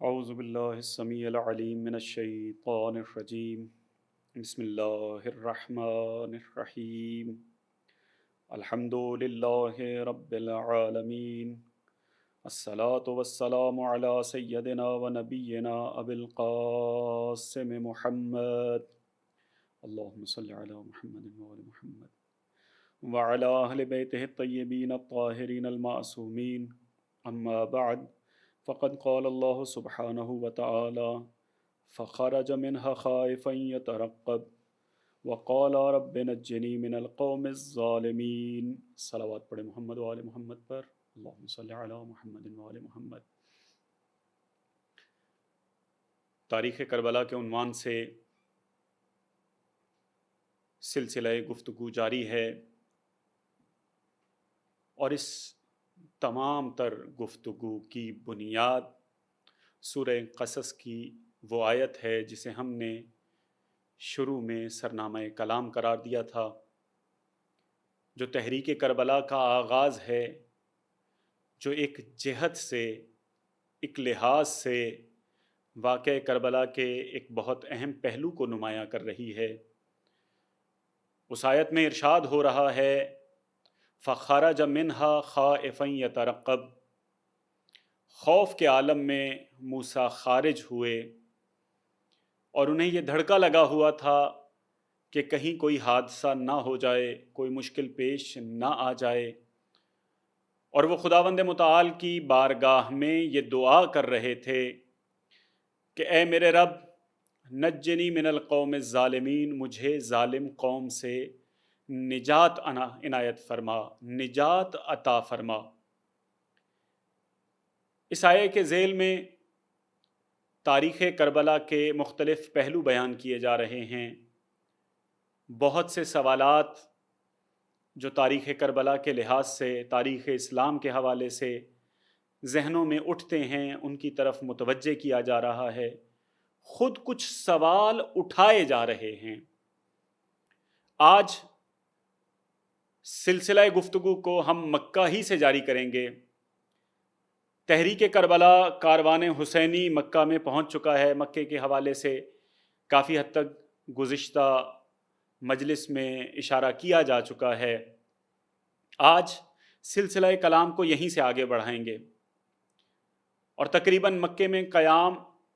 اعوذ باللہ السمیع العلیم من الشیطان الرجیم بسم اللہ الرحمن الرحیم الحمد للہ رب العالمین الصلاة والسلام علی سیدنا و نبینا ابی القاسم محمد اللہم صلی علی محمد وآل محمد وعلی اہل بیتہ الطیبین الطاہرین المعصومین اما بعد فقد قال اللہ سبحانہ وتعالی فخرج منها خائفا يترقب وقال رب نجنی من القوم الظالمین۔ صلوات پڑھیں محمد و آل محمد پر، اللہم صلی علی محمد و آل محمد۔ تاریخ کربلا کے عنوان سے سلسلہ گفتگو جاری ہے، اور اس تمام تر گفتگو کی بنیاد سورہ قصص کی وہ آیت ہے جسے ہم نے شروع میں سرنامہ کلام قرار دیا تھا، جو تحریک کربلا کا آغاز ہے، جو ایک جہت سے، ایک لحاظ سے واقعہ کربلا کے ایک بہت اہم پہلو کو نمایاں کر رہی ہے۔ اس آیت میں ارشاد ہو رہا ہے فخرج منہا خائفا یترقب، خوف کے عالم میں موسیٰ خارج ہوئے، اور انہیں یہ دھڑکا لگا ہوا تھا کہ کہیں کوئی حادثہ نہ ہو جائے، کوئی مشکل پیش نہ آ جائے، اور وہ خداوند متعال کی بارگاہ میں یہ دعا کر رہے تھے کہ اے میرے رب، نجنی من القوم الظالمین، مجھے ظالم قوم سے نجات عنایت فرما، نجات عطا فرما۔ اس آیے کے ذیل میں تاریخ کربلا کے مختلف پہلو بیان کیے جا رہے ہیں۔ بہت سے سوالات جو تاریخ کربلا کے لحاظ سے، تاریخ اسلام کے حوالے سے ذہنوں میں اٹھتے ہیں، ان کی طرف متوجہ کیا جا رہا ہے، خود کچھ سوال اٹھائے جا رہے ہیں۔ آج سلسلہ گفتگو کو ہم مکہ ہی سے جاری کریں گے۔ تحریک کربلا کاروان حسینی مکہ میں پہنچ چکا ہے۔ مکے کے حوالے سے کافی حد تک گزشتہ مجلس میں اشارہ کیا جا چکا ہے۔ آج سلسلہ کلام کو یہیں سے آگے بڑھائیں گے، اور تقریباً مکے میں قیام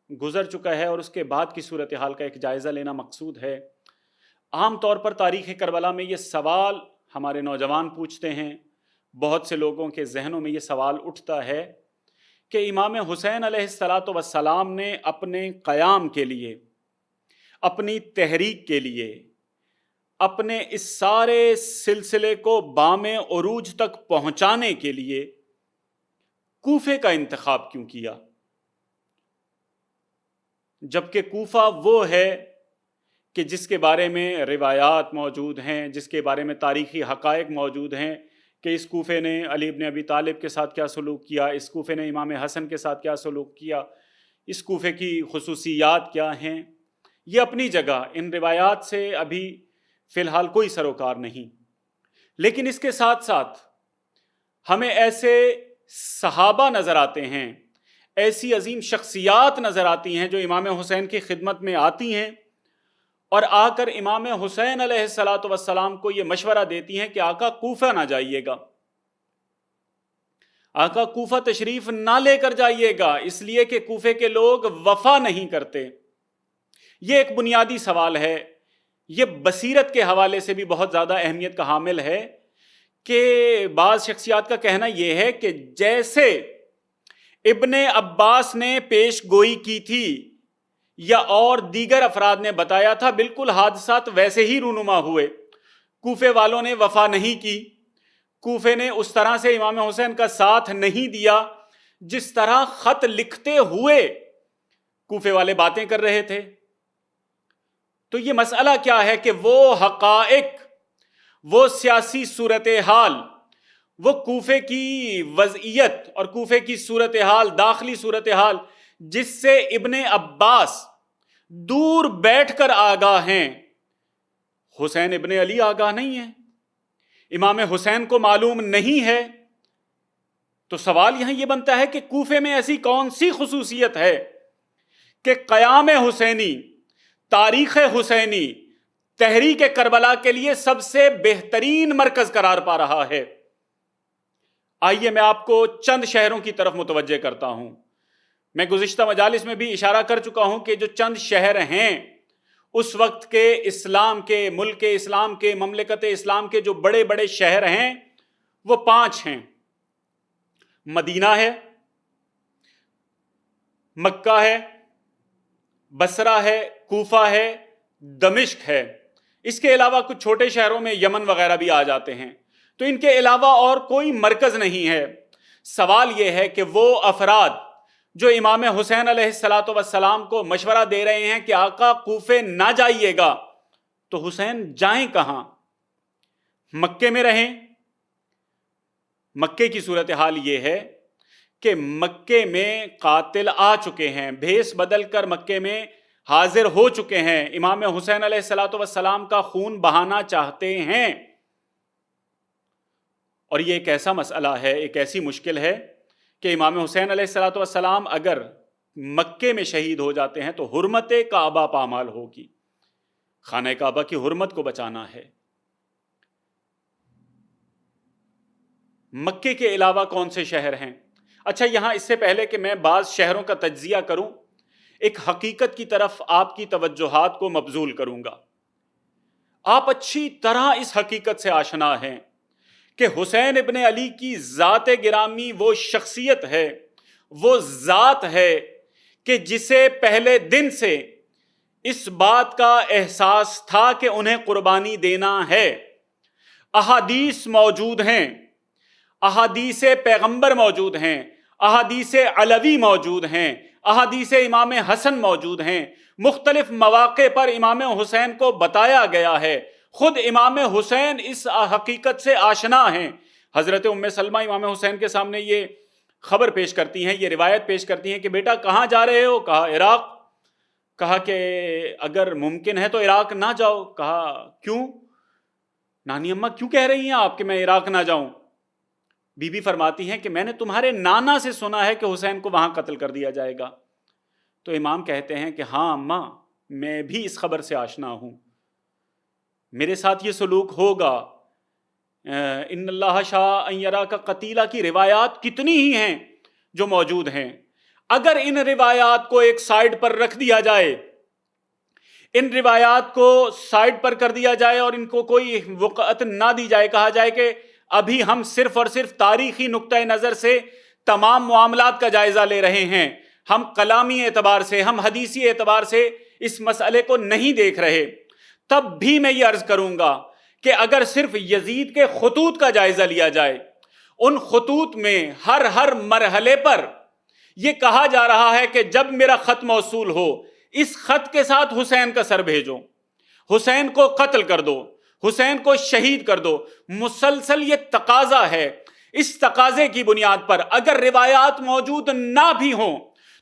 گزر چکا ہے، اور اس کے بعد کی صورتحال کا ایک جائزہ لینا مقصود ہے۔ عام طور پر تاریخ کربلا میں یہ سوال ہمارے نوجوان پوچھتے ہیں، بہت سے لوگوں کے ذہنوں میں یہ سوال اٹھتا ہے کہ امام حسین علیہ السلام نے اپنے قیام کے لیے، اپنی تحریک کے لیے، اپنے اس سارے سلسلے کو بام عروج تک پہنچانے کے لیے کوفے کا انتخاب کیوں کیا، جبکہ کوفہ وہ ہے کہ جس کے بارے میں روایات موجود ہیں، جس کے بارے میں تاریخی حقائق موجود ہیں کہ اس کوفے نے علی بن ابی طالب کے ساتھ کیا سلوک کیا، اس کوفے نے امام حسن کے ساتھ کیا سلوک کیا، اس کوفے کی خصوصیات کیا ہیں۔ یہ اپنی جگہ ان روایات سے ابھی فی الحال کوئی سروکار نہیں، لیکن اس کے ساتھ ساتھ ہمیں ایسے صحابہ نظر آتے ہیں، ایسی عظیم شخصیات نظر آتی ہیں جو امام حسین کی خدمت میں آتی ہیں، اور آ کر امام حسین علیہ السلام کو یہ مشورہ دیتی ہیں کہ آقا کوفہ نہ جائیے گا، آقا کوفہ تشریف نہ لے کر جائیے گا، اس لیے کہ کوفے کے لوگ وفا نہیں کرتے۔ یہ ایک بنیادی سوال ہے، یہ بصیرت کے حوالے سے بھی بہت زیادہ اہمیت کا حامل ہے، کہ بعض شخصیات کا کہنا یہ ہے کہ جیسے ابن عباس نے پیش گوئی کی تھی یا اور دیگر افراد نے بتایا تھا، بالکل حادثات ویسے ہی رونما ہوئے۔ کوفے والوں نے وفا نہیں کی، کوفے نے اس طرح سے امام حسین کا ساتھ نہیں دیا جس طرح خط لکھتے ہوئے کوفے والے باتیں کر رہے تھے۔ تو یہ مسئلہ کیا ہے کہ وہ حقائق، وہ سیاسی صورتحال، وہ کوفے کی وضعیت اور کوفے کی صورتحال، داخلی صورتحال جس سے ابن عباس دور بیٹھ کر آگاہ ہیں، حسین ابن علی آگاہ نہیں ہے، امام حسین کو معلوم نہیں ہے، تو سوال یہاں یہ بنتا ہے کہ کوفے میں ایسی کون سی خصوصیت ہے کہ قیام حسینی، تاریخ حسینی تحریک کربلا کے لیے سب سے بہترین مرکز قرار پا رہا ہے۔ آئیے میں آپ کو چند شہروں کی طرف متوجہ کرتا ہوں۔ میں گزشتہ مجالس میں بھی اشارہ کر چکا ہوں کہ جو چند شہر ہیں اس وقت کے اسلام کے ملک اسلام کے مملکت اسلام کے جو بڑے بڑے شہر ہیں وہ 5 ہیں۔ مدینہ ہے، مکہ ہے، بصرہ ہے، کوفہ ہے، دمشق ہے۔ اس کے علاوہ کچھ چھوٹے شہروں میں یمن وغیرہ بھی آ جاتے ہیں۔ تو ان کے علاوہ اور کوئی مرکز نہیں ہے۔ سوال یہ ہے کہ وہ افراد جو امام حسین علیہ السلام کو مشورہ دے رہے ہیں کہ آقا کوفے نہ جائیے گا، تو حسین جائیں کہاں؟ مکے میں رہیں؟ مکے کی صورتحال یہ ہے کہ مکے میں قاتل آ چکے ہیں، بھیس بدل کر مکے میں حاضر ہو چکے ہیں، امام حسین علیہ السلام کا خون بہانا چاہتے ہیں۔ اور یہ ایک ایسا مسئلہ ہے، ایک ایسی مشکل ہے کہ امام حسین علیہ السلام اگر مکے میں شہید ہو جاتے ہیں تو حرمت کعبہ پامال ہوگی۔ خانہ کعبہ کی حرمت کو بچانا ہے۔ مکے کے علاوہ کون سے شہر ہیں؟ اچھا، یہاں اس سے پہلے کہ میں بعض شہروں کا تجزیہ کروں، ایک حقیقت کی طرف آپ کی توجہات کو مبذول کروں گا۔ آپ اچھی طرح اس حقیقت سے آشنا ہیں کہ حسین ابن علی کی ذات گرامی وہ شخصیت ہے، وہ ذات ہے کہ جسے پہلے دن سے اس بات کا احساس تھا کہ انہیں قربانی دینا ہے۔ احادیث موجود ہیں، احادیث پیغمبر موجود ہیں، احادیث علوی موجود ہیں، احادیث امام حسن موجود ہیں۔ مختلف مواقع پر امام حسین کو بتایا گیا ہے، خود امام حسین اس حقیقت سے آشنا ہیں۔ حضرت ام سلمہ امام حسین کے سامنے یہ خبر پیش کرتی ہیں، یہ روایت پیش کرتی ہیں کہ بیٹا کہاں جا رہے ہو؟ کہا عراق۔ کہا کہ اگر ممکن ہے تو عراق نہ جاؤ۔ کہا کیوں؟ نانی اماں کیوں کہہ رہی ہیں آپ کہ میں عراق نہ جاؤں؟ بی بی فرماتی ہیں کہ میں نے تمہارے نانا سے سنا ہے کہ حسین کو وہاں قتل کر دیا جائے گا۔ تو امام کہتے ہیں کہ ہاں اماں، میں بھی اس خبر سے آشنا ہوں، میرے ساتھ یہ سلوک ہوگا۔ ان اللہ شاء ان یراک قتیلا کی روایات کتنی ہی ہیں جو موجود ہیں۔ اگر ان روایات کو ایک سائیڈ پر رکھ دیا جائے، ان روایات کو سائیڈ پر کر دیا جائے اور ان کو کوئی وقعت نہ دی جائے، کہا جائے کہ ابھی ہم صرف اور صرف تاریخی نقطہ نظر سے تمام معاملات کا جائزہ لے رہے ہیں، ہم کلامی اعتبار سے، ہم حدیثی اعتبار سے اس مسئلے کو نہیں دیکھ رہے، تب بھی میں یہ عرض کروں گا کہ اگر صرف یزید کے خطوط کا جائزہ لیا جائے، ان خطوط میں ہر مرحلے پر یہ کہا جا رہا ہے کہ جب میرا خط موصول ہو، اس خط کے ساتھ حسین کا سر بھیجو، حسین کو قتل کر دو، حسین کو شہید کر دو، مسلسل یہ تقاضا ہے۔ اس تقاضے کی بنیاد پر اگر روایات موجود نہ بھی ہوں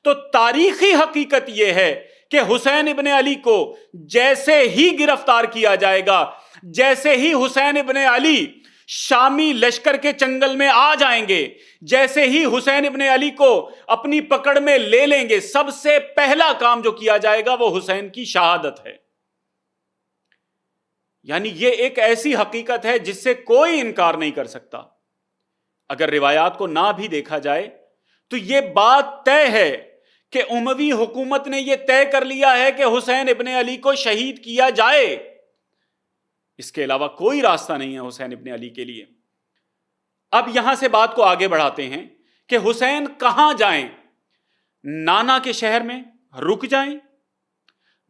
تو تاریخی حقیقت یہ ہے کہ حسین ابن علی کو جیسے ہی گرفتار کیا جائے گا، جیسے ہی حسین ابن علی شامی لشکر کے چنگل میں آ جائیں گے، جیسے ہی حسین ابن علی کو اپنی پکڑ میں لے لیں گے، سب سے پہلا کام جو کیا جائے گا وہ حسین کی شہادت ہے۔ یعنی یہ ایک ایسی حقیقت ہے جس سے کوئی انکار نہیں کر سکتا۔ اگر روایات کو نہ بھی دیکھا جائے تو یہ بات طے ہے کہ اموی حکومت نے یہ طے کر لیا ہے کہ حسین ابن علی کو شہید کیا جائے، اس کے علاوہ کوئی راستہ نہیں ہے حسین ابن علی کے لیے۔ اب یہاں سے بات کو آگے بڑھاتے ہیں کہ حسین کہاں جائیں؟ نانا کے شہر میں رک جائیں؟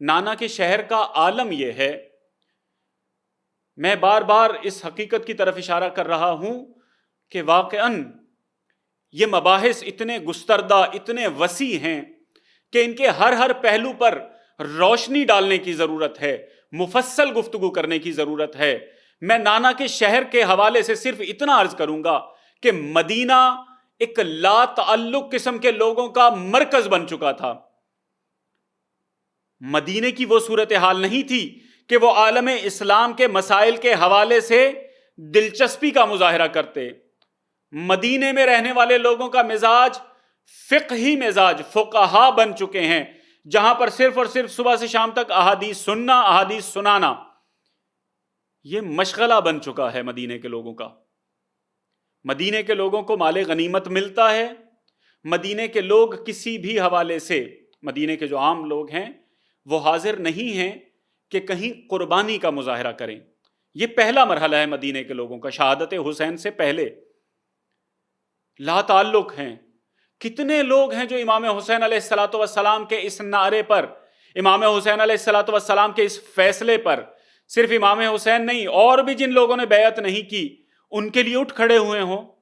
نانا کے شہر کا عالم یہ ہے، میں بار بار اس حقیقت کی طرف اشارہ کر رہا ہوں کہ واقعاً یہ مباحث اتنے گستردہ، اتنے وسیع ہیں کہ ان کے ہر پہلو پر روشنی ڈالنے کی ضرورت ہے، مفصل گفتگو کرنے کی ضرورت ہے۔ میں نانا کے شہر کے حوالے سے صرف اتنا عرض کروں گا کہ مدینہ ایک لا تعلق قسم کے لوگوں کا مرکز بن چکا تھا۔ مدینے کی وہ صورتحال نہیں تھی کہ وہ عالم اسلام کے مسائل کے حوالے سے دلچسپی کا مظاہرہ کرتے۔ مدینے میں رہنے والے لوگوں کا مزاج فقہی مزاج، فقہا بن چکے ہیں، جہاں پر صرف اور صرف صبح سے شام تک احادیث سننا، احادیث سنانا، یہ مشغلہ بن چکا ہے مدینے کے لوگوں کا۔ مدینے کے لوگوں کو مال غنیمت ملتا ہے، مدینے کے لوگ کسی بھی حوالے سے، مدینے کے جو عام لوگ ہیں وہ حاضر نہیں ہیں کہ کہیں قربانی کا مظاہرہ کریں۔ یہ پہلا مرحلہ ہے مدینے کے لوگوں کا، شہادت حسین سے پہلے لا تعلق ہیں۔ کتنے لوگ ہیں جو امام حسین علیہ الصلوۃ والسلام کے اس نعرے پر، امام حسین علیہ الصلوۃ والسلام کے اس فیصلے پر، صرف امام حسین نہیں اور بھی جن لوگوں نے بیعت نہیں کی ان کے لیے اٹھ کھڑے ہوئے ہوں۔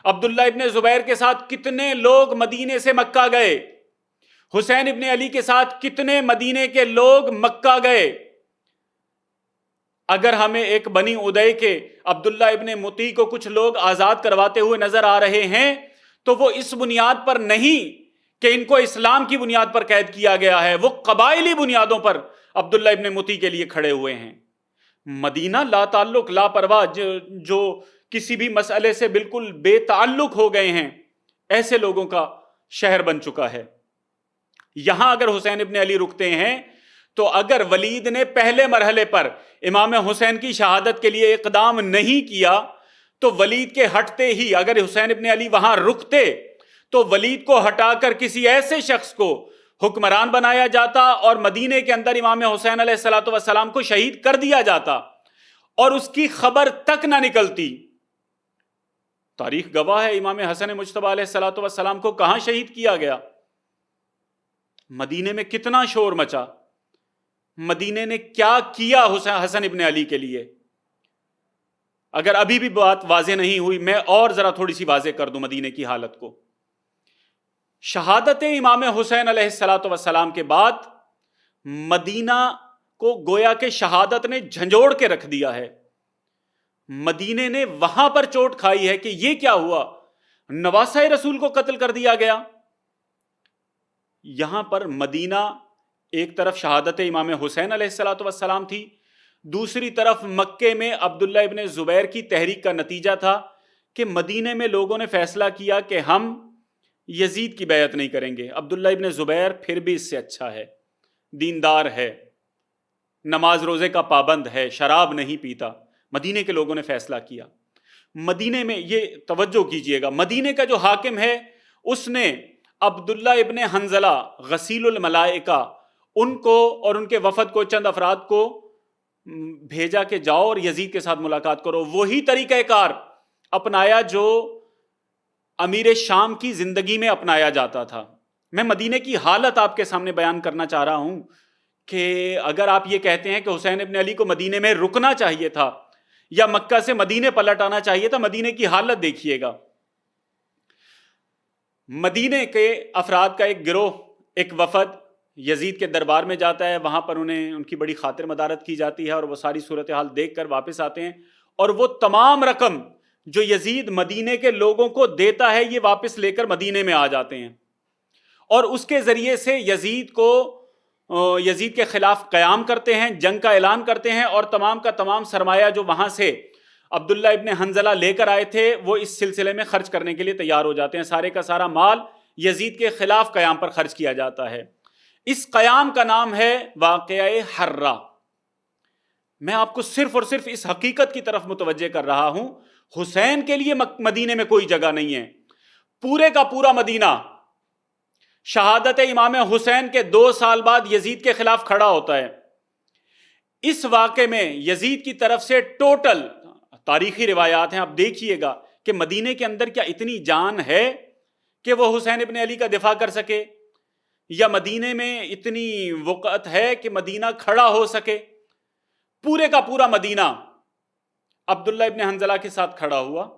عبداللہ ابن زبیر کے ساتھ کتنے لوگ مدینے سے مکہ گئے، حسین ابن علی کے ساتھ کتنے مدینے کے لوگ مکہ گئے۔ اگر ہمیں ایک بنی ادے کے عبداللہ ابن مطیع کو کچھ لوگ آزاد کرواتے ہوئے نظر آ رہے ہیں تو وہ اس بنیاد پر نہیں کہ ان کو اسلام کی بنیاد پر قید کیا گیا ہے، وہ قبائلی بنیادوں پر عبداللہ ابن مطیع کے لیے کھڑے ہوئے ہیں۔ مدینہ لا تعلق، لا پرواہ، جو کسی بھی مسئلے سے بالکل بے تعلق ہو گئے ہیں، ایسے لوگوں کا شہر بن چکا ہے۔ یہاں اگر حسین ابن علی رکتے ہیں تو اگر ولید نے پہلے مرحلے پر امام حسین کی شہادت کے لیے اقدام نہیں کیا تو ولید کے ہٹتے ہی اگر حسین ابن علی وہاں رکتے تو ولید کو ہٹا کر کسی ایسے شخص کو حکمران بنایا جاتا اور مدینے کے اندر امام حسین علیہ الصلوۃ والسلام کو شہید کر دیا جاتا اور اس کی خبر تک نہ نکلتی۔ تاریخ گواہ ہے امام حسن مجتبیٰ علیہ الصلوۃ والسلام کو کہاں شہید کیا گیا، مدینے میں کتنا شور مچا، مدینے نے کیا کیا حسن ابن علی کے لیے۔ اگر ابھی بھی بات واضح نہیں ہوئی میں اور ذرا تھوڑی سی واضح کر دوں مدینے کی حالت کو۔ شہادت امام حسین علیہ الصلوۃ والسلام کے بعد مدینہ کو گویا کہ شہادت نے جھنجھوڑ کے رکھ دیا ہے۔ مدینے نے وہاں پر چوٹ کھائی ہے کہ یہ کیا ہوا، نواسہ رسول کو قتل کر دیا گیا۔ یہاں پر مدینہ ایک طرف شہادت امام حسین علیہ الصلوۃ والسلام تھی، دوسری طرف مکے میں عبداللہ ابن زبیر کی تحریک کا نتیجہ تھا کہ مدینے میں لوگوں نے فیصلہ کیا کہ ہم یزید کی بیعت نہیں کریں گے۔ عبداللہ ابن زبیر پھر بھی اس سے اچھا ہے، دیندار ہے، نماز روزے کا پابند ہے، شراب نہیں پیتا۔ مدینے کے لوگوں نے فیصلہ کیا۔ مدینے میں یہ توجہ کیجئے گا، مدینے کا جو حاکم ہے اس نے عبداللہ ابن حنظلہ غسیل الملائکہ ان کو اور ان کے وفد کو، چند افراد کو بھیجا کہ جاؤ اور یزید کے ساتھ ملاقات کرو۔ وہی طریقہ کار اپنایا جو امیر شام کی زندگی میں اپنایا جاتا تھا۔ میں مدینے کی حالت آپ کے سامنے بیان کرنا چاہ رہا ہوں کہ اگر آپ یہ کہتے ہیں کہ حسین ابن علی کو مدینے میں رکنا چاہیے تھا یا مکہ سے مدینے پلٹ آنا چاہیے تھا، مدینے کی حالت دیکھیے گا۔ مدینے کے افراد کا ایک گروہ، ایک وفد یزید کے دربار میں جاتا ہے، وہاں پر ان کی بڑی خاطر مدارت کی جاتی ہے اور وہ ساری صورتحال دیکھ کر واپس آتے ہیں اور وہ تمام رقم جو یزید مدینے کے لوگوں کو دیتا ہے یہ واپس لے کر مدینے میں آ جاتے ہیں اور اس کے ذریعے سے یزید کے خلاف قیام کرتے ہیں، جنگ کا اعلان کرتے ہیں اور تمام کا تمام سرمایہ جو وہاں سے عبداللہ ابن حنظلہ لے کر آئے تھے وہ اس سلسلے میں خرچ کرنے کے لیے تیار ہو جاتے ہیں۔ سارے کا سارا مال یزید کے خلاف قیام پر خرچ کیا جاتا ہے۔ اس قیام کا نام ہے واقعہ حرہ۔ میں آپ کو صرف اور صرف اس حقیقت کی طرف متوجہ کر رہا ہوں، حسین کے لیے مدینے میں کوئی جگہ نہیں ہے۔ پورے کا پورا مدینہ شہادت امام حسین کے 2 سال بعد یزید کے خلاف کھڑا ہوتا ہے۔ اس واقعے میں یزید کی طرف سے ٹوٹل تاریخی روایات ہیں، آپ دیکھیے گا کہ مدینے کے اندر کیا اتنی جان ہے کہ وہ حسین ابن علی کا دفاع کر سکے، یا مدینے میں اتنی وقعت ہے کہ مدینہ کھڑا ہو سکے۔ پورے کا پورا مدینہ عبداللہ ابن حنظلہ کے ساتھ کھڑا ہوا،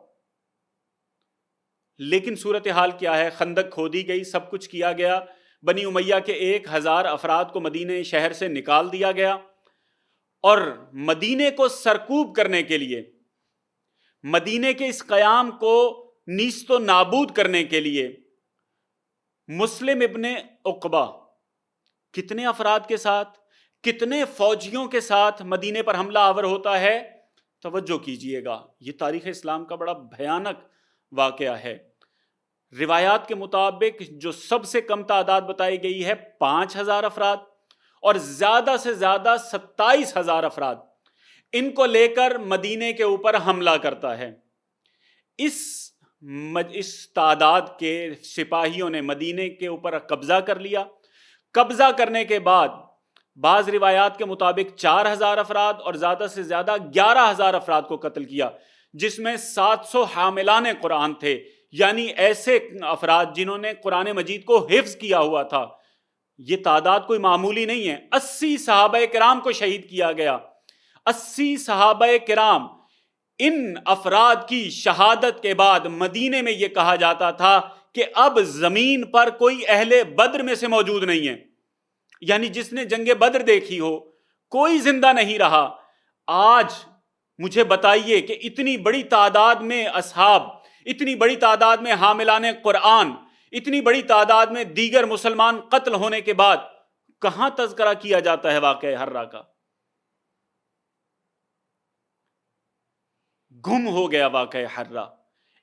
لیکن صورتحال کیا ہے، خندق کھودی گئی، سب کچھ کیا گیا، بنی امیہ کے 1000 افراد کو مدینے شہر سے نکال دیا گیا اور مدینے کو سرکوب کرنے کے لیے، مدینے کے اس قیام کو نیست و نابود کرنے کے لیے مسلم ابن عقبہ کتنے افراد کے ساتھ، کتنے فوجیوں کے ساتھ مدینے پر حملہ آور ہوتا ہے۔ توجہ کیجئے گا، یہ تاریخ اسلام کا بڑا بھیانک واقعہ ہے۔ روایات کے مطابق جو سب سے کم تعداد بتائی گئی ہے 5,000 افراد، اور زیادہ سے زیادہ 27,000 افراد ان کو لے کر مدینے کے اوپر حملہ کرتا ہے۔ اس تعداد کے سپاہیوں نے مدینے کے اوپر قبضہ کر لیا۔ قبضہ کرنے کے بعد بعض روایات کے مطابق 4,000 افراد اور زیادہ سے زیادہ 11,000 افراد کو قتل کیا، جس میں 700 حاملان قرآن تھے، یعنی ایسے افراد جنہوں نے قرآن مجید کو حفظ کیا ہوا تھا۔ یہ تعداد کوئی معمولی نہیں ہے۔ 80 صحابہ کرام کو شہید کیا گیا۔ 80 صحابہ کرام، ان افراد کی شہادت کے بعد مدینے میں یہ کہا جاتا تھا کہ اب زمین پر کوئی اہل بدر میں سے موجود نہیں ہے، یعنی جس نے جنگ بدر دیکھی ہو کوئی زندہ نہیں رہا۔ آج مجھے بتائیے کہ اتنی بڑی تعداد میں اصحاب، اتنی بڑی تعداد میں حاملان قرآن، اتنی بڑی تعداد میں دیگر مسلمان قتل ہونے کے بعد کہاں تذکرہ کیا جاتا ہے واقعہ حرہ کا؟ گم ہو گیا واقعہ حرہ،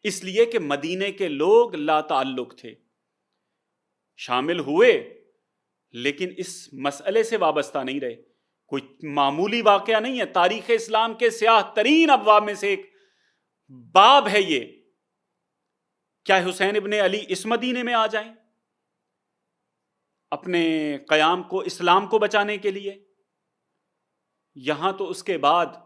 اس لیے کہ مدینے کے لوگ لا تعلق تھے، شامل ہوئے لیکن اس مسئلے سے وابستہ نہیں رہے۔ کوئی معمولی واقعہ نہیں ہے، تاریخ اسلام کے سیاہ ترین ابواب میں سے ایک باب ہے یہ۔ کیا حسین ابن علی اس مدینے میں آ جائیں اپنے قیام کو، اسلام کو بچانے کے لیے؟ یہاں تو اس کے بعد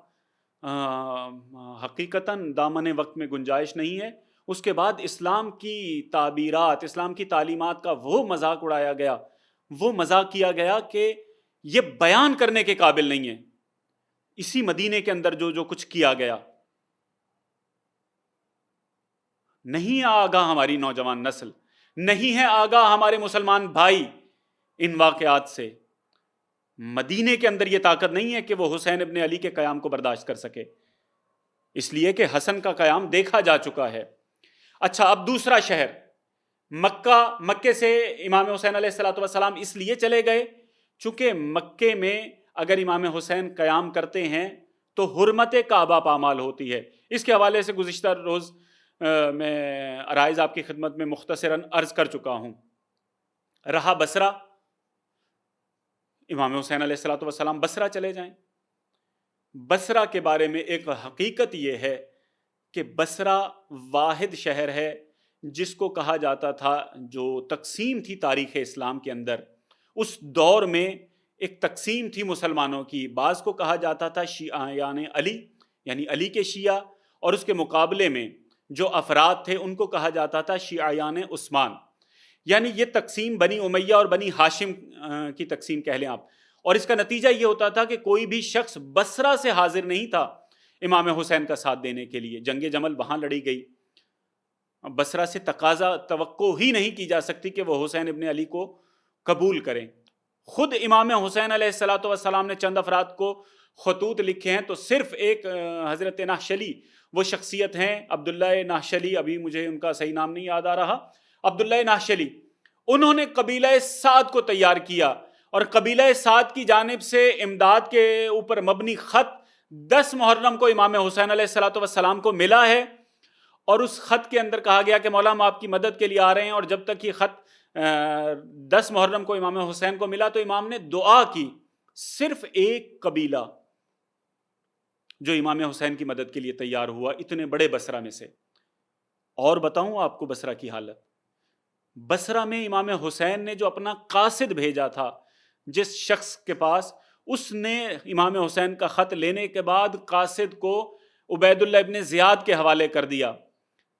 حقیقتاً دامن وقت میں گنجائش نہیں ہے۔ اس کے بعد اسلام کی تعبیرات، اسلام کی تعلیمات کا وہ مذاق اڑایا گیا، وہ مذاق کیا گیا کہ یہ بیان کرنے کے قابل نہیں ہے۔ اسی مدینے کے اندر جو کچھ کیا گیا، نہیں آگاہ ہماری نوجوان نسل، نہیں ہے آگاہ ہمارے مسلمان بھائی ان واقعات سے۔ مدینے کے اندر یہ طاقت نہیں ہے کہ وہ حسین ابن علی کے قیام کو برداشت کر سکے، اس لیے کہ حسن کا قیام دیکھا جا چکا ہے۔ اچھا، اب دوسرا شہر مکے سے امام حسین علیہ الصلوۃ والسلام اس لیے چلے گئے چونکہ مکے میں اگر امام حسین قیام کرتے ہیں تو حرمت کعبہ پامال ہوتی ہے۔ اس کے حوالے سے گزشتہ روز میں عرائض آپ کی خدمت میں مختصراً عرض کر چکا ہوں۔ رہا بصرہ، امام حسین علیہ الصلوۃ والسلام بصرہ چلے جائیں۔ بصرہ کے بارے میں ایک حقیقت یہ ہے کہ بصرہ واحد شہر ہے جس کو کہا جاتا تھا، جو تقسیم تھی تاریخ اسلام کے اندر، اس دور میں ایک تقسیم تھی مسلمانوں کی۔ بعض کو کہا جاتا تھا شیعیان علی، یعنی علی کے شیعہ، اور اس کے مقابلے میں جو افراد تھے ان کو کہا جاتا تھا شیعیان عثمان، یعنی یہ تقسیم بنی امیہ اور بنی ہاشم کی تقسیم کہہ لیں آپ۔ اور اس کا نتیجہ یہ ہوتا تھا کہ کوئی بھی شخص بصرہ سے حاضر نہیں تھا امام حسین کا ساتھ دینے کے لیے۔ جنگ جمل وہاں لڑی گئی، بصرہ سے تقاضا توقع ہی نہیں کی جا سکتی کہ وہ حسین ابن علی کو قبول کریں۔ خود امام حسین علیہ الصلوۃ والسلام نے چند افراد کو خطوط لکھے ہیں، تو صرف ایک حضرت نحشلی وہ شخصیت ہیں، عبداللہ نحشلی، ابھی مجھے ان کا صحیح نام نہیں یاد آ رہا، عبداللہ نحشلی، انہوں نے قبیلہ سعد کو تیار کیا، اور قبیلہ سعد کی جانب سے امداد کے اوپر مبنی خط 10 محرم کو امام حسین علیہ الصلوۃ والسلام کو ملا ہے، اور اس خط کے اندر کہا گیا کہ مولا ہم آپ کی مدد کے لیے آ رہے ہیں۔ اور جب تک یہ خط 10 محرم کو امام حسین کو ملا تو امام نے دعا کی، صرف ایک قبیلہ جو امام حسین کی مدد کے لیے تیار ہوا اتنے بڑے بصرہ میں سے۔ اور بتاؤں آپ کو بصرہ کی حالت، بصرہ میں امام حسین نے جو اپنا قاصد بھیجا تھا، جس شخص کے پاس، اس نے امام حسین کا خط لینے کے بعد قاصد کو عبید اللہ ابن زیاد کے حوالے کر دیا،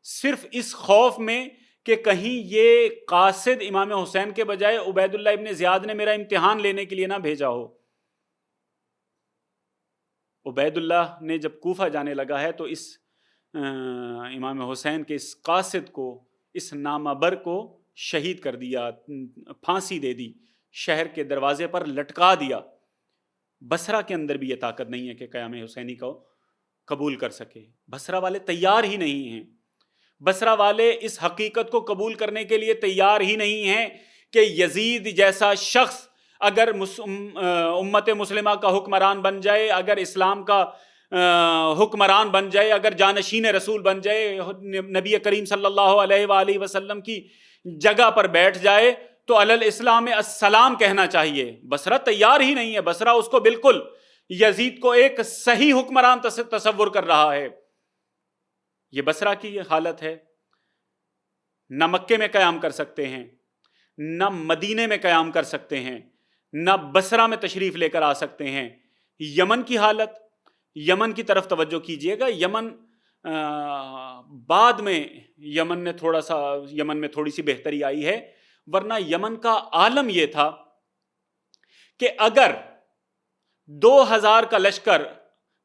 صرف اس خوف میں کہ کہیں یہ قاصد امام حسین کے بجائے عبید اللہ ابن زیاد نے میرا امتحان لینے کے لیے نہ بھیجا ہو۔ عبید اللہ نے جب کوفہ جانے لگا ہے تو اس امام حسین کے اس قاصد کو، اس نامبر کو شہید کر دیا، پھانسی دے دی، شہر کے دروازے پر لٹکا دیا۔ بصرہ کے اندر بھی یہ طاقت نہیں ہے کہ قیام حسینی کو قبول کر سکے، بصرہ والے تیار ہی نہیں ہیں۔ بصرہ والے اس حقیقت کو قبول کرنے کے لیے تیار ہی نہیں ہیں کہ یزید جیسا شخص اگر امت مسلمہ کا حکمران بن جائے، اگر اسلام کا حکمران بن جائے, اگر جانشین رسول بن جائے, نبی کریم صلی اللہ علیہ وآلہ وسلم کی جگہ پر بیٹھ جائے تو علی الاسلام السلام کہنا چاہیے. بصرہ تیار ہی نہیں ہے. بصرہ اس کو بالکل یزید کو ایک صحیح حکمران تصور کر رہا ہے. یہ بصرہ کی حالت ہے. نہ مکے میں قیام کر سکتے ہیں, نہ مدینے میں قیام کر سکتے ہیں, نہ بصرہ میں تشریف لے کر آ سکتے ہیں. یمن کی حالت, یمن کی طرف توجہ کیجئے گا. یمن بعد میں یمن میں تھوڑی سی بہتری آئی ہے, ورنہ یمن کا عالم یہ تھا کہ اگر 2000 کا لشکر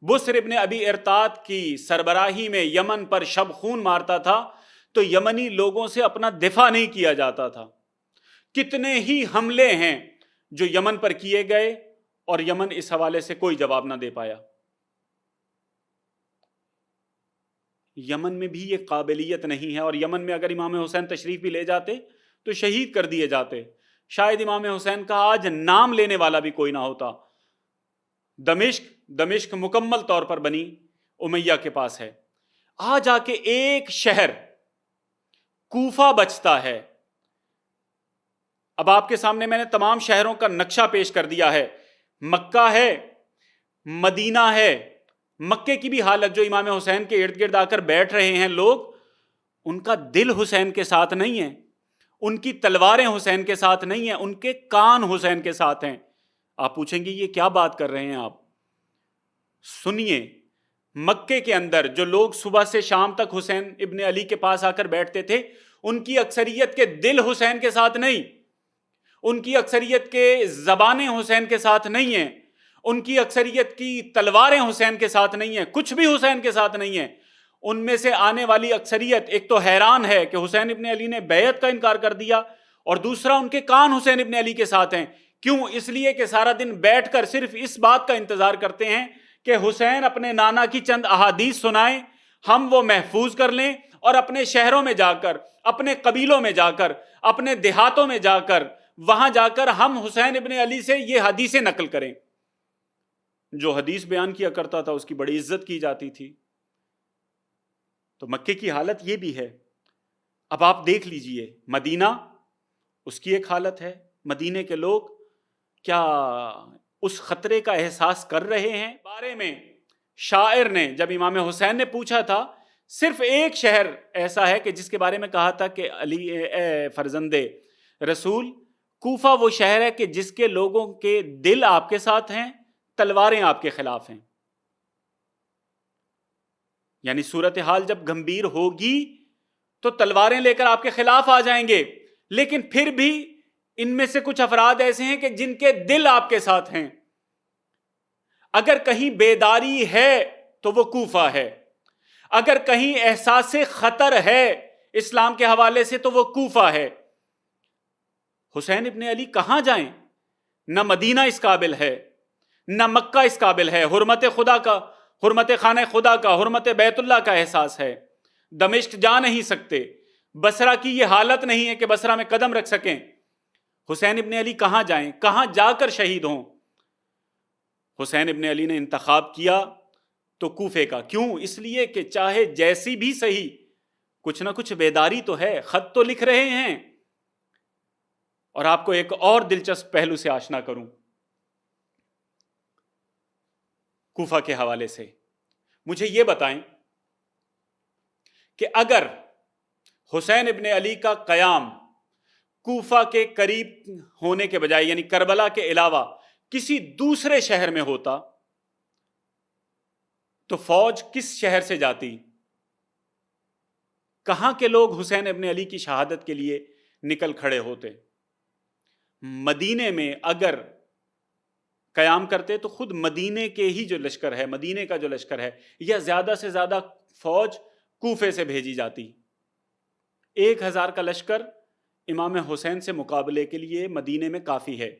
بسر ابن ابی ارطاد کی سربراہی میں یمن پر شب خون مارتا تھا تو یمنی لوگوں سے اپنا دفاع نہیں کیا جاتا تھا. کتنے ہی حملے ہیں جو یمن پر کیے گئے اور یمن اس حوالے سے کوئی جواب نہ دے پایا. یمن میں بھی یہ قابلیت نہیں ہے, اور یمن میں اگر امام حسین تشریف بھی لے جاتے تو شہید کر دیے جاتے. شاید امام حسین کا آج نام لینے والا بھی کوئی نہ ہوتا. دمشق مکمل طور پر بنی امیہ کے پاس ہے. آج آ کے ایک شہر کوفہ بچتا ہے. اب آپ کے سامنے میں نے تمام شہروں کا نقشہ پیش کر دیا ہے. مکہ ہے, مدینہ ہے. مکے کی بھی حالت, جو امام حسین کے ارد گرد آ کر بیٹھ رہے ہیں لوگ, ان کا دل حسین کے ساتھ نہیں ہے, ان کی تلواریں حسین کے ساتھ نہیں ہیں, ان کے کان حسین کے ساتھ ہیں. آپ پوچھیں گے یہ کیا بات کر رہے ہیں آپ؟ سنیے, مکے کے اندر جو لوگ صبح سے شام تک حسین ابن علی کے پاس آ کر بیٹھتے تھے, ان کی اکثریت کے دل حسین کے ساتھ نہیں, ان کی اکثریت کے زبانیں حسین کے ساتھ نہیں ہیں, ان کی اکثریت کی تلواریں حسین کے ساتھ نہیں ہیں, کچھ بھی حسین کے ساتھ نہیں ہیں. ان میں سے آنے والی اکثریت ایک تو حیران ہے کہ حسین ابن علی نے بیعت کا انکار کر دیا, اور دوسرا ان کے کان حسین ابن علی کے ساتھ ہیں. کیوں؟ اس لیے کہ سارا دن بیٹھ کر صرف اس بات کا انتظار کرتے ہیں کہ حسین اپنے نانا کی چند احادیث سنائیں, ہم وہ محفوظ کر لیں, اور اپنے شہروں میں جا کر, اپنے قبیلوں میں جا کر, اپنے دیہاتوں میں جا کر, وہاں جا کر ہم حسین ابن علی سے یہ حدیثیں نقل کریں. جو حدیث بیان کیا کرتا تھا اس کی بڑی عزت کی جاتی تھی. تو مکے کی حالت یہ بھی ہے. اب آپ دیکھ لیجئے مدینہ, اس کی ایک حالت ہے. مدینے کے لوگ کیا اس خطرے کا احساس کر رہے ہیں؟ بارے میں شاعر نے جب امام حسین نے پوچھا تھا, صرف ایک شہر ایسا ہے کہ جس کے بارے میں کہا تھا کہ علی اے فرزند رسول, کوفہ وہ شہر ہے کہ جس کے لوگوں کے دل آپ کے ساتھ ہیں, تلواریں آپ کے خلاف ہیں. یعنی صورتحال جب گمبھیر ہوگی تو تلواریں لے کر آپ کے خلاف آ جائیں گے, لیکن پھر بھی ان میں سے کچھ افراد ایسے ہیں کہ جن کے دل آپ کے ساتھ ہیں. اگر کہیں بیداری ہے تو وہ کوفہ ہے, اگر کہیں احساس خطر ہے اسلام کے حوالے سے تو وہ کوفہ ہے. حسین ابن علی کہاں جائیں؟ نہ مدینہ اس قابل ہے, نہ مکہ اس قابل ہے. حرمت خدا کا, حرمت خانہ خدا کا, حرمت بیت اللہ کا احساس ہے. دمشق جا نہیں سکتے. بصرہ کی یہ حالت نہیں ہے کہ بصرہ میں قدم رکھ سکیں. حسین ابن علی کہاں جائیں, کہاں جا کر شہید ہوں؟ حسین ابن علی نے انتخاب کیا تو کوفے کا. کیوں؟ اس لیے کہ چاہے جیسی بھی صحیح, کچھ نہ کچھ بیداری تو ہے, خط تو لکھ رہے ہیں. اور آپ کو ایک اور دلچسپ پہلو سے آشنا کروں کوفہ کے حوالے سے. مجھے یہ بتائیں کہ اگر حسین ابن علی کا قیام کوفہ کے قریب ہونے کے بجائے, یعنی کربلا کے علاوہ کسی دوسرے شہر میں ہوتا, تو فوج کس شہر سے جاتی؟ کہاں کے لوگ حسین ابن علی کی شہادت کے لیے نکل کھڑے ہوتے؟ مدینے میں اگر قیام کرتے تو خود مدینے کے ہی جو لشکر ہے, مدینے کا جو لشکر ہے, یا زیادہ سے زیادہ فوج کوفے سے بھیجی جاتی. 1000 کا لشکر امام حسین سے مقابلے کے لیے مدینے میں کافی ہے.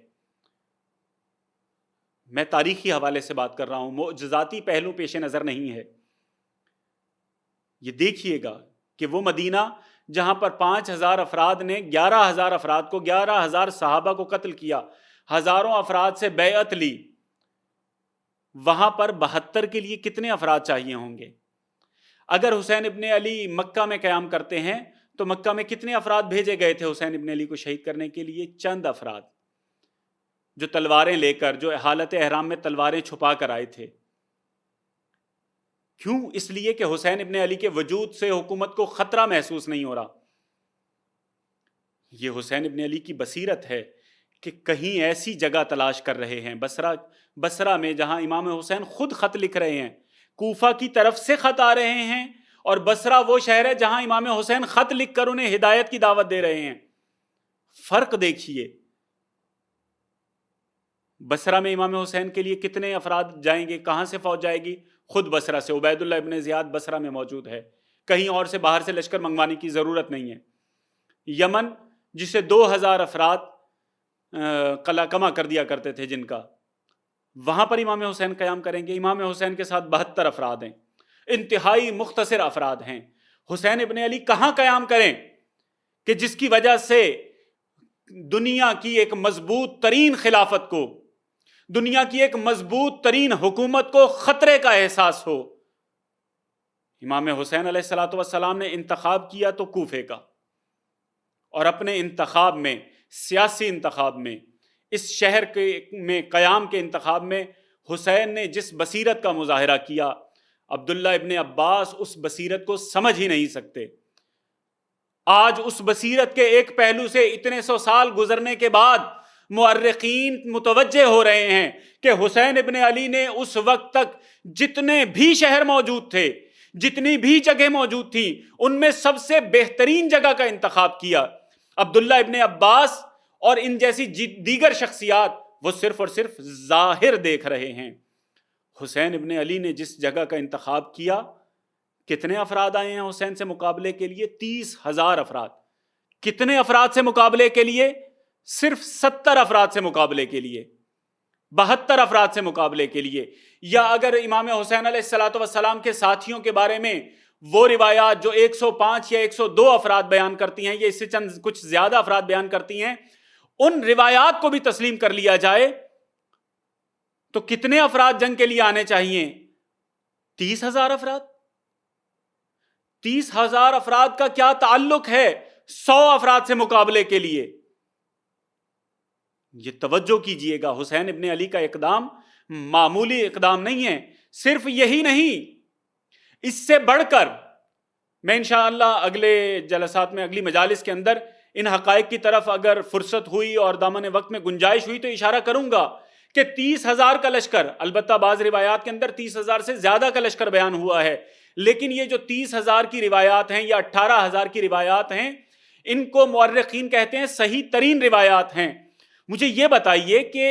میں تاریخی حوالے سے بات کر رہا ہوں, معجزاتی پہلو پیش نظر نہیں ہے. یہ دیکھیے گا کہ وہ مدینہ جہاں پر 5000 افراد نے 11000 افراد کو, 11000 صحابہ کو قتل کیا, ہزاروں افراد سے بیعت لی, وہاں پر 72 کے لیے کتنے افراد چاہیے ہوں گے؟ اگر حسین ابن علی مکہ میں قیام کرتے ہیں تو مکہ میں کتنے افراد بھیجے گئے تھے حسین ابن علی کو شہید کرنے کے لیے؟ چند افراد جو تلواریں لے کر، جو حالت احرام میں تلواریں چھپا کر آئے تھے۔ کیوں؟ اس لیے کہ حسین ابن علی کے وجود سے حکومت کو خطرہ محسوس نہیں ہو رہا۔ یہ حسین ابن علی کی بصیرت ہے کہ کہیں ایسی جگہ تلاش کر رہے ہیں بصرہ میں جہاں امام حسین خود خط لکھ رہے ہیں، کوفہ کی طرف سے خط آ رہے ہیں، اور بصرہ وہ شہر ہے جہاں امام حسین خط لکھ کر انہیں ہدایت کی دعوت دے رہے ہیں۔ فرق دیکھیے، بصرہ میں امام حسین کے لیے کتنے افراد جائیں گے؟ کہاں سے فوج جائے گی؟ خود بصرہ سے۔ عبید اللہ ابن زیاد بصرہ میں موجود ہے، کہیں اور سے باہر سے لشکر منگوانے کی ضرورت نہیں ہے۔ یمن جسے 2000 افراد قلعہ کما کر دیا کرتے تھے جن کا، وہاں پر امام حسین قیام کریں گے۔ امام حسین کے ساتھ 72 افراد ہیں، انتہائی مختصر افراد ہیں۔ حسین ابن علی کہاں قیام کریں کہ جس کی وجہ سے دنیا کی ایک مضبوط ترین خلافت کو، دنیا کی ایک مضبوط ترین حکومت کو خطرے کا احساس ہو؟ امام حسین علیہ السلام نے انتخاب کیا تو کوفے کا، اور اپنے انتخاب میں، سیاسی انتخاب میں، اس شہر میں قیام کے انتخاب میں حسین نے جس بصیرت کا مظاہرہ کیا، عبداللہ ابن عباس اس بصیرت کو سمجھ ہی نہیں سکتے۔ آج اس بصیرت کے ایک پہلو سے اتنے 100 سال گزرنے کے بعد مؤرخین متوجہ ہو رہے ہیں کہ حسین ابن علی نے اس وقت تک جتنے بھی شہر موجود تھے، جتنی بھی جگہ موجود تھی، ان میں سب سے بہترین جگہ کا انتخاب کیا۔ عبداللہ ابن عباس اور ان جیسی دیگر شخصیات وہ صرف اور صرف ظاہر دیکھ رہے ہیں۔ حسین ابن علی نے جس جگہ کا انتخاب کیا، کتنے افراد آئے ہیں حسین سے مقابلے کے لیے؟ 30,000 افراد۔ کتنے افراد سے مقابلے کے لیے؟ صرف 70 افراد سے مقابلے کے لیے، 72 افراد سے مقابلے کے لیے۔ یا اگر امام حسین علیہ السلام کے ساتھیوں کے بارے میں وہ روایات جو 105 یا 102 افراد بیان کرتی ہیں، یا اس سے چند کچھ زیادہ افراد بیان کرتی ہیں، ان روایات کو بھی تسلیم کر لیا جائے تو کتنے افراد جنگ کے لیے آنے چاہیے؟ 30,000 افراد۔ 30,000 افراد کا کیا تعلق ہے 100 افراد سے مقابلے کے لیے؟ یہ توجہ کیجئے گا، حسین ابن علی کا اقدام معمولی اقدام نہیں ہے۔ صرف یہی نہیں، اس سے بڑھ کر میں انشاءاللہ اگلے جلسات میں، اگلی مجالس کے اندر ان حقائق کی طرف اگر فرصت ہوئی اور دامن وقت میں گنجائش ہوئی تو اشارہ کروں گا کہ 30,000 کا لشکر، البتہ بعض روایات کے اندر 30,000 سے زیادہ کا لشکر بیان ہوا ہے، لیکن یہ جو 30,000 کی روایات ہیں یا 18,000 کی روایات ہیں، ان کو مورخین کہتے ہیں صحیح ترین روایات ہیں۔ مجھے یہ بتائیے کہ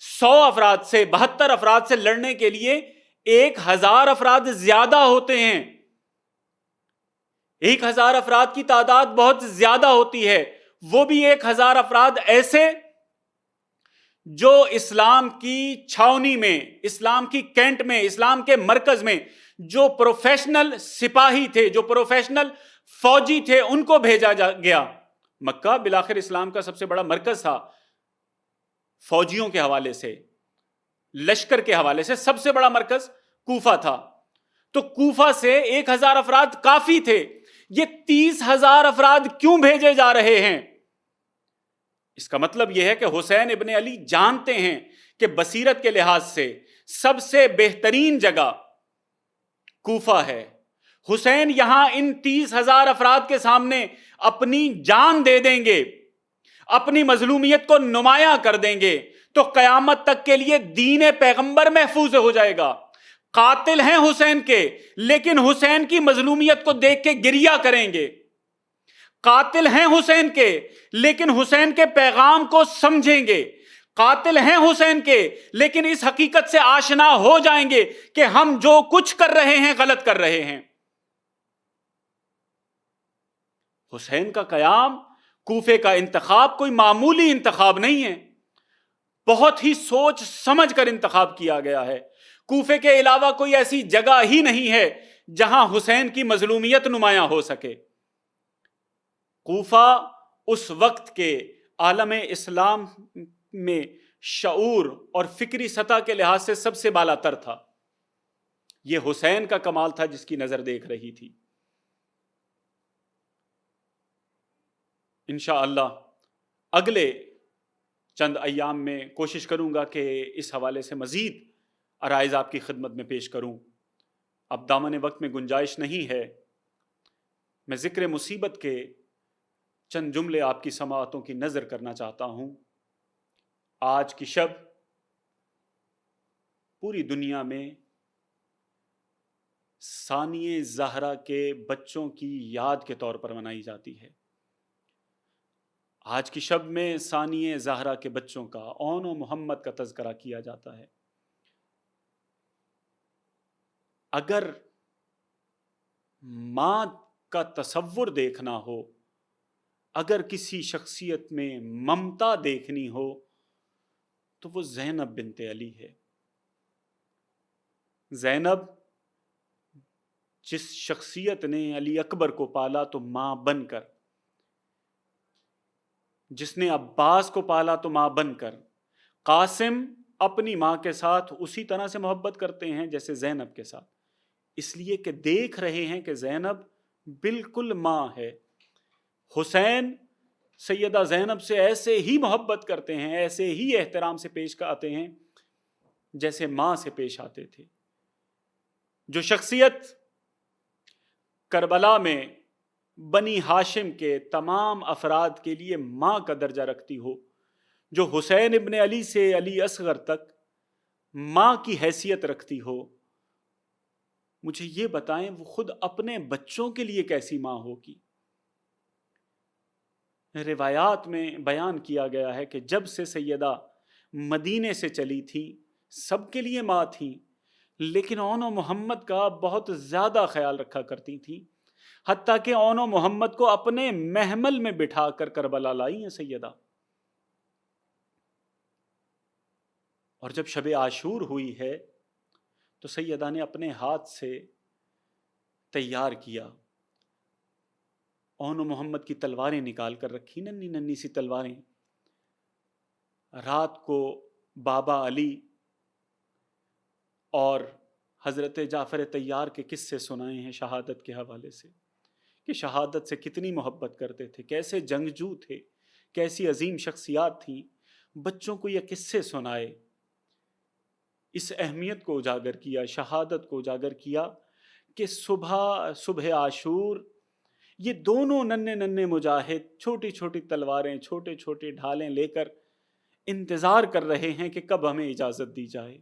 100 افراد سے، 72 افراد سے لڑنے کے لیے 1,000 افراد زیادہ ہوتے ہیں۔ 1,000 افراد کی تعداد بہت زیادہ ہوتی ہے، وہ بھی 1,000 افراد ایسے جو اسلام کی چھاونی میں، اسلام کی کینٹ میں، اسلام کے مرکز میں جو پروفیشنل سپاہی تھے، جو پروفیشنل فوجی تھے، ان کو بھیجا گیا۔ مکہ بالآخر اسلام کا سب سے بڑا مرکز تھا، فوجیوں کے حوالے سے، لشکر کے حوالے سے سب سے بڑا مرکز کوفہ تھا، تو کوفہ سے 1,000 افراد کافی تھے۔ یہ 30,000 افراد کیوں بھیجے جا رہے ہیں؟ اس کا مطلب یہ ہے کہ حسین ابن علی جانتے ہیں کہ بصیرت کے لحاظ سے سب سے بہترین جگہ کوفہ ہے۔ حسین یہاں ان 30,000 افراد کے سامنے اپنی جان دے دیں گے، اپنی مظلومیت کو نمایاں کر دیں گے، تو قیامت تک کے لیے دین پیغمبر محفوظ ہو جائے گا۔ قاتل ہیں حسین کے، لیکن حسین کی مظلومیت کو دیکھ کے گریہ کریں گے۔ قاتل ہیں حسین کے، لیکن حسین کے پیغام کو سمجھیں گے۔ قاتل ہیں حسین کے، لیکن اس حقیقت سے آشنا ہو جائیں گے کہ ہم جو کچھ کر رہے ہیں غلط کر رہے ہیں۔ حسین کا قیام، کوفے کا انتخاب کوئی معمولی انتخاب نہیں ہے، بہت ہی سوچ سمجھ کر انتخاب کیا گیا ہے۔ کوفے کے علاوہ کوئی ایسی جگہ ہی نہیں ہے جہاں حسین کی مظلومیت نمایاں ہو سکے۔ کوفہ اس وقت کے عالم اسلام میں شعور اور فکری سطح کے لحاظ سے سب سے بالا تر تھا۔ یہ حسین کا کمال تھا جس کی نظر دیکھ رہی تھی۔ انشاءاللہ اگلے چند ایام میں کوشش کروں گا کہ اس حوالے سے مزید عرائض آپ کی خدمت میں پیش کروں۔ اب دامن وقت میں گنجائش نہیں ہے، میں ذکر مصیبت کے چند جملے آپ کی سماعتوں کی نظر کرنا چاہتا ہوں۔ آج کی شب پوری دنیا میں ثانیہ زہرا کے بچوں کی یاد کے طور پر منائی جاتی ہے۔ آج کی شب میں ثانیہ زہرا کے بچوں کا، اون و محمد کا تذکرہ کیا جاتا ہے۔ اگر ماں کا تصور دیکھنا ہو، اگر کسی شخصیت میں ممتا دیکھنی ہو تو وہ زینب بنت علی ہے۔ زینب جس شخصیت نے علی اکبر کو پالا تو ماں بن کر، جس نے عباس کو پالا تو ماں بن کر، قاسم اپنی ماں کے ساتھ اسی طرح سے محبت کرتے ہیں جیسے زینب کے ساتھ، اس لیے کہ دیکھ رہے ہیں کہ زینب بالکل ماں ہے۔ حسین سیدہ زینب سے ایسے ہی محبت کرتے ہیں، ایسے ہی احترام سے پیش آتے ہیں جیسے ماں سے پیش آتے تھے۔ جو شخصیت کربلا میں بنی ہاشم کے تمام افراد کے لیے ماں کا درجہ رکھتی ہو، جو حسین ابن علی سے علی اصغر تک ماں کی حیثیت رکھتی ہو، مجھے یہ بتائیں وہ خود اپنے بچوں کے لیے کیسی ماں ہوگی؟ روایات میں بیان کیا گیا ہے کہ جب سے سیدہ مدینے سے چلی تھی سب کے لیے ماں تھی، لیکن اون و محمد کا بہت زیادہ خیال رکھا کرتی تھی، حتیٰ کہ اون و محمد کو اپنے محمل میں بٹھا کر کربلا لائی ہیں سیدہ۔ اور جب شب عاشور ہوئی ہے تو سیدہ نے اپنے ہاتھ سے تیار کیا، اون و محمد کی تلواریں نکال کر رکھی، ننھی ننھی سی تلواریں۔ رات کو بابا علی اور حضرت جعفر طیار کے قصے سنائے ہیں شہادت کے حوالے سے، کہ شہادت سے کتنی محبت کرتے تھے، کیسے جنگجو تھے، کیسی عظیم شخصیات تھیں۔ بچوں کو یہ قصے سنائے، اس اہمیت کو اجاگر کیا، شہادت کو اجاگر کیا کہ صبح عاشور یہ دونوں ننھے ننھے مجاہد چھوٹی چھوٹی تلواریں، چھوٹے چھوٹے ڈھالیں لے کر انتظار کر رہے ہیں کہ کب ہمیں اجازت دی جائے۔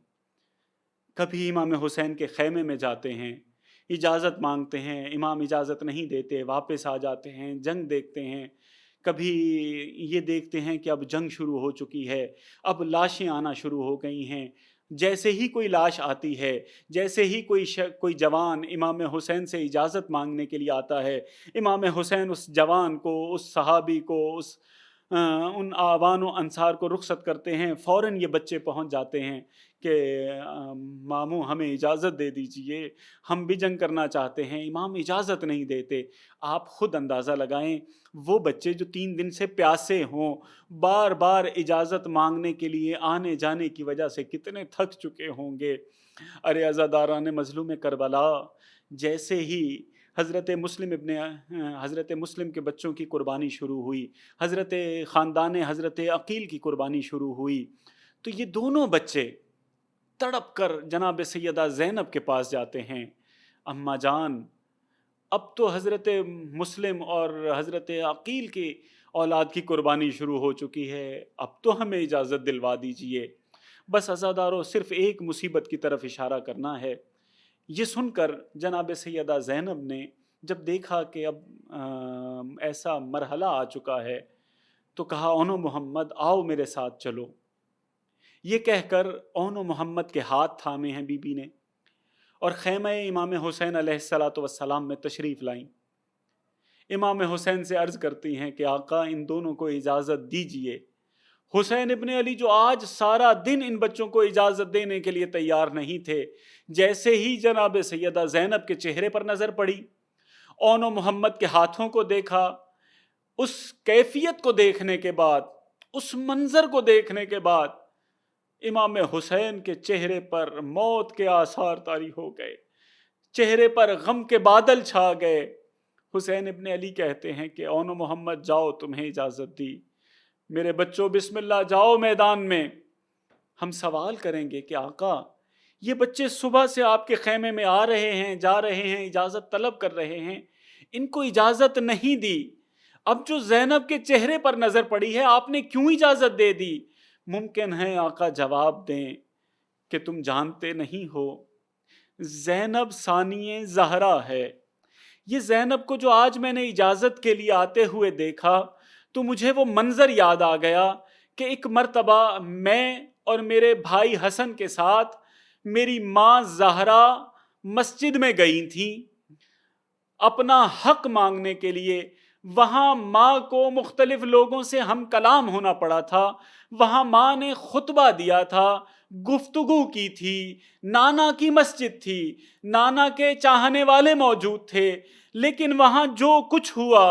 کبھی امام حسین کے خیمے میں جاتے ہیں، اجازت مانگتے ہیں، امام اجازت نہیں دیتے، واپس آ جاتے ہیں، جنگ دیکھتے ہیں۔ کبھی یہ دیکھتے ہیں کہ اب جنگ شروع ہو چکی ہے، اب لاشیں آنا شروع ہو گئی ہیں۔ جیسے ہی کوئی لاش آتی ہے، جیسے ہی کوئی جوان امام حسین سے اجازت مانگنے کے لیے آتا ہے، امام حسین اس جوان کو، اس صحابی کو، ان آوان و انصار کو رخصت کرتے ہیں۔ فوراً یہ بچے پہنچ جاتے ہیں کہ ماموں ہمیں اجازت دے دیجئے، ہم بھی جنگ کرنا چاہتے ہیں۔ امام اجازت نہیں دیتے۔ آپ خود اندازہ لگائیں وہ بچے جو 3 دن سے پیاسے ہوں، بار بار اجازت مانگنے کے لیے آنے جانے کی وجہ سے کتنے تھک چکے ہوں گے۔ ارے عزاداران مظلوم کربلا، جیسے ہی حضرت مسلم کے بچوں کی قربانی شروع ہوئی، حضرت خاندان حضرت عقیل کی قربانی شروع ہوئی، تو یہ دونوں بچے تڑپ کر جناب سیدہ زینب کے پاس جاتے ہیں۔ اماں جان، اب تو حضرت مسلم اور حضرت عقیل کی اولاد کی قربانی شروع ہو چکی ہے، اب تو ہمیں اجازت دلوا دیجئے۔ بس عزادارو، صرف ایک مصیبت کی طرف اشارہ کرنا ہے۔ یہ سن کر جناب سیدہ زینب نے جب دیکھا کہ اب ایسا مرحلہ آ چکا ہے تو کہا، اون و محمد آؤ میرے ساتھ چلو۔ یہ کہہ کر اون و محمد کے ہاتھ تھامے ہیں بی بی نے اور خیمہ امام حسین علیہ السلام میں تشریف لائیں۔ امام حسین سے عرض کرتی ہیں کہ آقا ان دونوں کو اجازت دیجئے۔ حسین ابن علی جو آج سارا دن ان بچوں کو اجازت دینے کے لیے تیار نہیں تھے، جیسے ہی جناب سیدہ زینب کے چہرے پر نظر پڑی، اون و محمد کے ہاتھوں کو دیکھا، اس کیفیت کو دیکھنے کے بعد، اس منظر کو دیکھنے کے بعد امام حسین کے چہرے پر موت کے آثار طاری ہو گئے، چہرے پر غم کے بادل چھا گئے۔ حسین ابن علی کہتے ہیں کہ اون محمد جاؤ، تمہیں اجازت دی، میرے بچوں بسم اللہ جاؤ میدان میں۔ ہم سوال کریں گے کہ آقا یہ بچے صبح سے آپ کے خیمے میں آ رہے ہیں، جا رہے ہیں، اجازت طلب کر رہے ہیں، ان کو اجازت نہیں دی، اب جو زینب کے چہرے پر نظر پڑی ہے آپ نے کیوں اجازت دے دی؟ ممکن ہے آقا جواب دیں کہ تم جانتے نہیں ہو، زینب ثانیہ زہرا ہے۔ یہ زینب کو جو آج میں نے اجازت کے لیے آتے ہوئے دیکھا تو مجھے وہ منظر یاد آ گیا کہ ایک مرتبہ میں اور میرے بھائی حسن کے ساتھ میری ماں زہرا مسجد میں گئی تھیں اپنا حق مانگنے کے لیے۔ وہاں ماں کو مختلف لوگوں سے ہم کلام ہونا پڑا تھا، وہاں ماں نے خطبہ دیا تھا، گفتگو کی تھی، نانا کی مسجد تھی، نانا کے چاہنے والے موجود تھے، لیکن وہاں جو کچھ ہوا،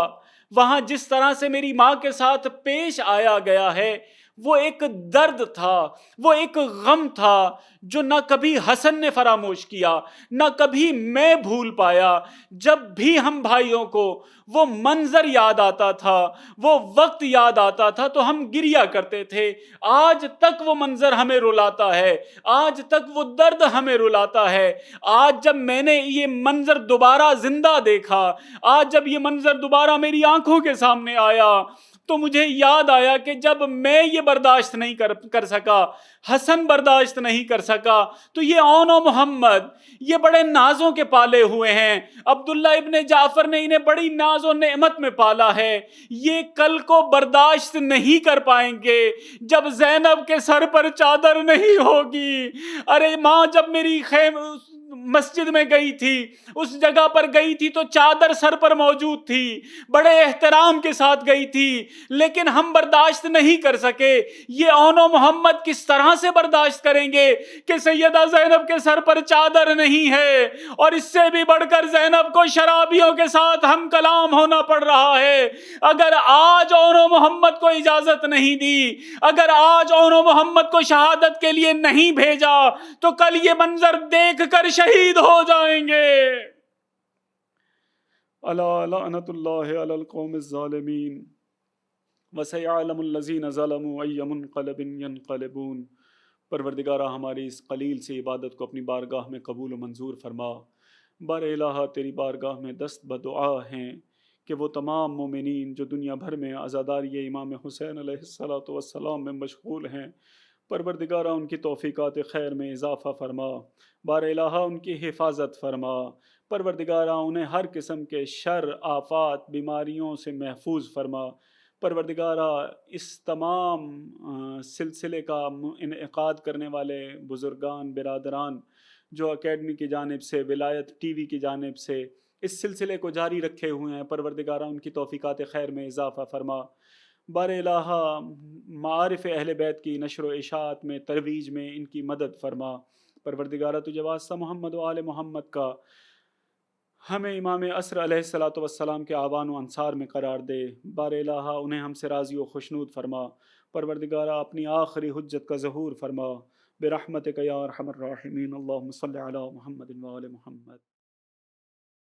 وہاں جس طرح سے میری ماں کے ساتھ پیش آیا گیا ہے، وہ ایک درد تھا، وہ ایک غم تھا جو نہ کبھی حسن نے فراموش کیا، نہ کبھی میں بھول پایا۔ جب بھی ہم بھائیوں کو وہ منظر یاد آتا تھا، وہ وقت یاد آتا تھا تو ہم گریا کرتے تھے۔ آج تک وہ منظر ہمیں رلاتا ہے، آج تک وہ درد ہمیں رلاتا ہے۔ آج جب میں نے یہ منظر دوبارہ زندہ دیکھا، آج جب یہ منظر دوبارہ میری آنکھوں کے سامنے آیا تو مجھے یاد آیا کہ جب میں یہ برداشت نہیں کر سکا، حسن برداشت نہیں کر سکا، تو یہ اون و محمد یہ بڑے نازوں کے پالے ہوئے ہیں، عبداللہ ابن جعفر نے انہیں بڑی ناز و نعمت میں پالا ہے، یہ کل کو برداشت نہیں کر پائیں گے جب زینب کے سر پر چادر نہیں ہوگی۔ ارے ماں جب میری مسجد میں گئی تھی، اس جگہ پر گئی تھی تو چادر سر پر موجود تھی، بڑے احترام کے ساتھ گئی تھی، لیکن ہم برداشت نہیں کر سکے۔ یہ اون و محمد کس طرح سے برداشت کریں گے کہ سیدہ زینب کے سر پر چادر نہیں ہے، اور اس سے بھی بڑھ کر زینب کو شرابیوں کے ساتھ ہم کلام ہونا پڑ رہا ہے۔ اگر آج اون و محمد کو اجازت نہیں دی، اگر آج اون و محمد کو شہادت کے لیے نہیں بھیجا تو کل یہ منظر دیکھ کر شہید ہو جائیں گے۔ الا لعنت اللہ علی القوم الظالمین وسیعلم الذین ظلموا ای منقلب ینقلبون۔ پروردگارہ ہماری اس قلیل سے عبادت کو اپنی بارگاہ میں قبول و منظور فرما۔ بار الہ تیری بارگاہ میں دست بدعا ہیں کہ وہ تمام مومنین جو دنیا بھر میں عزاداری امام حسین علیہ السلام میں مشغول ہیں، پروردگارہ ان کی توفیقات خیر میں اضافہ فرما، بار الہ ان کی حفاظت فرما، پروردگارہ انہیں ہر قسم کے شر، آفات، بیماریوں سے محفوظ فرما۔ پروردگارہ اس تمام سلسلے کا انعقاد کرنے والے بزرگان، برادران جو اکیڈمی کی جانب سے، ولایت ٹی وی کی جانب سے اس سلسلے کو جاری رکھے ہوئے ہیں، پروردگارہ ان کی توفیقات خیر میں اضافہ فرما۔ بار الہ معارف اہل بیت کی نشر و اشاعت میں، ترویج میں ان کی مدد فرما۔ پروردگارہ تجھے واسطہ محمد و آل محمد کا ہمیں امام عصر علیہ السلام کے اعوان و انصار میں قرار دے۔ بار الہ انہیں ہم سے راضی و خوشنود فرما۔ پروردگارہ اپنی آخری حجت کا ظہور فرما برحمتک یا ارحم الراحمین۔ اللہم صلی علی محمد و آل محمد۔